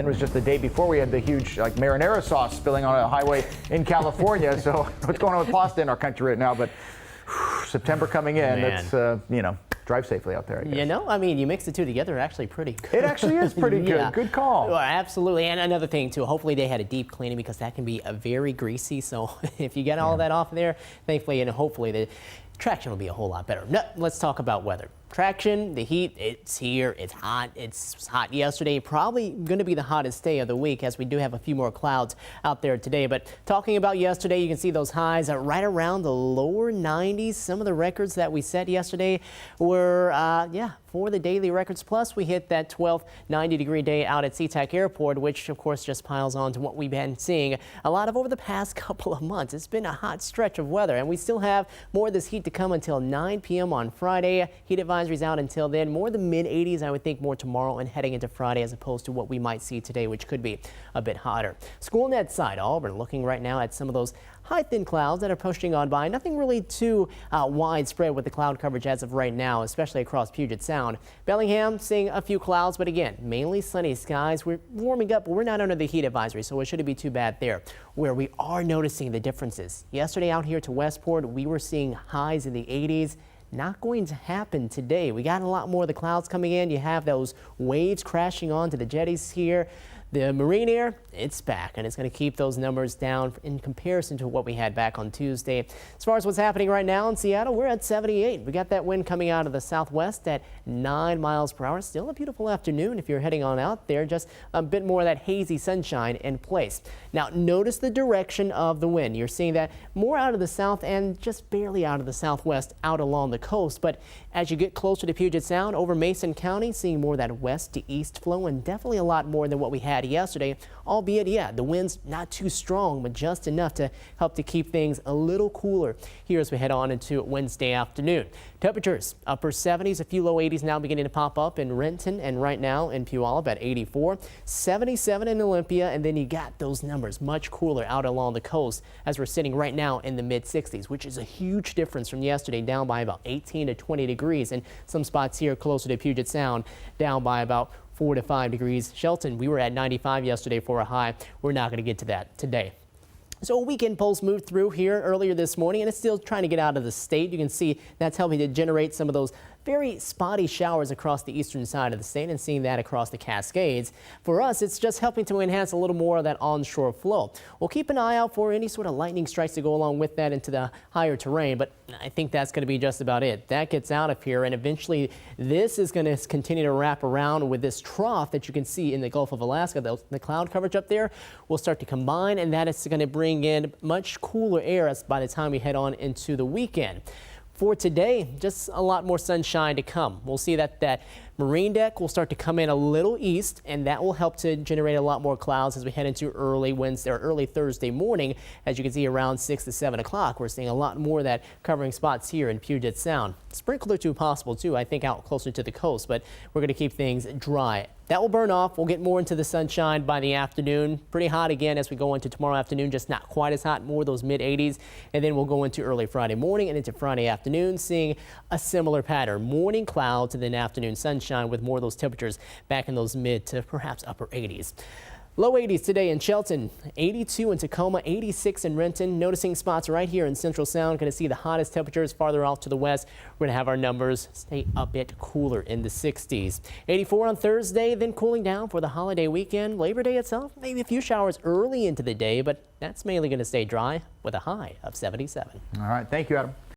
It was just the day before we had the huge marinara sauce spilling on a highway in California. So what's going on with pasta in our country right now? But September coming in, that's, drive safely out there, I guess. I mean, you mix the two together, actually pretty good. It actually is pretty good. Yeah. Good call. Well, absolutely. And another thing, too, hopefully they had a deep cleaning because that can be very greasy. So if you get all that off there, thankfully and hopefully the traction will be a whole lot better. Now, let's talk about weather. Traction, the heat, it's here, it's hot. It's hot yesterday, probably going to be the hottest day of the week as we do have a few more clouds out there today. But talking about yesterday, you can see those highs are right around the lower 90s. Some of the records that we set yesterday were, for the daily records. Plus, we hit that 12th 90-degree day out at SeaTac Airport, which, of course, just piles on to what we've been seeing a lot of over the past couple of months. It's been a hot stretch of weather, and we still have more of this heat to come until 9 p.m. on Friday. Heat advisories out until then. More the mid-80s, I would think, more tomorrow and heading into Friday as opposed to what we might see today, which could be a bit hotter. SchoolNet side, Auburn, looking right now at some of those high thin clouds that are pushing on by. Nothing really too widespread with the cloud coverage as of right now, especially across Puget Sound. Bellingham seeing a few clouds, but again, mainly sunny skies. We're warming up, but we're not under the heat advisory, so it shouldn't be too bad there. Where we are noticing the differences. Yesterday out here to Westport, we were seeing highs in the 80s. Not going to happen today. We got a lot more of the clouds coming in. You have those waves crashing onto the jetties here. The marine air, it's back, and it's going to keep those numbers down in comparison to what we had back on Tuesday. As far as what's happening right now in Seattle, we're at 78. We got that wind coming out of the southwest at 9 miles per hour. Still a beautiful afternoon if you're heading on out there. Just a bit more of that hazy sunshine in place. Now, notice the direction of the wind. You're seeing that more out of the south and just barely out of the southwest out along the coast. But as you get closer to Puget Sound over Mason County, seeing more of that west to east flow, and definitely a lot more than what we had yesterday, albeit, the wind's not too strong, but just enough to help to keep things a little cooler here as we head on into Wednesday afternoon. Temperatures upper 70s, a few low 80s now beginning to pop up in Renton, and right now in Puyallup at 84, 77 in Olympia, and then you got those numbers much cooler out along the coast as we're sitting right now in the mid 60s, which is a huge difference from yesterday, down by about 18 to 20 degrees, and some spots here closer to Puget Sound down by about 4 to 5 degrees. Shelton, we were at 95 yesterday for a high. We're not going to get to that today. So a weekend pulse moved through here earlier this morning, and it's still trying to get out of the state. You can see that's helping to generate some of those very spotty showers across the eastern side of the state, and seeing that across the Cascades. For us, it's just helping to enhance a little more of that onshore flow. We'll keep an eye out for any sort of lightning strikes to go along with that into the higher terrain, but I think that's going to be just about it. That gets out of here, and eventually this is going to continue to wrap around with this trough that you can see in the Gulf of Alaska. The cloud coverage up there will start to combine, and that is going to bring in much cooler air as by the time we head on into the weekend. For today, just a lot more sunshine to come. We'll see that marine deck will start to come in a little east, and that will help to generate a lot more clouds as we head into early Wednesday or early Thursday morning. As you can see, around 6 to 7 o'clock, we're seeing a lot more of that covering spots here in Puget Sound. Sprinkler too possible too, I think, out closer to the coast, but we're going to keep things dry. That will burn off. We'll get more into the sunshine by the afternoon. Pretty hot again as we go into tomorrow afternoon, just not quite as hot, more those mid 80s. And then we'll go into early Friday morning and into Friday afternoon, seeing a similar pattern. Morning clouds and then afternoon sunshine with more of those temperatures back in those mid to perhaps upper 80s. Low 80s today in Shelton, 82 in Tacoma, 86 in Renton. Noticing spots right here in Central Sound. Going to see the hottest temperatures farther off to the west. We're going to have our numbers stay a bit cooler in the 60s. 84 on Thursday, then cooling down for the holiday weekend. Labor Day itself, maybe a few showers early into the day, but that's mainly going to stay dry with a high of 77. All right. Thank you, Adam.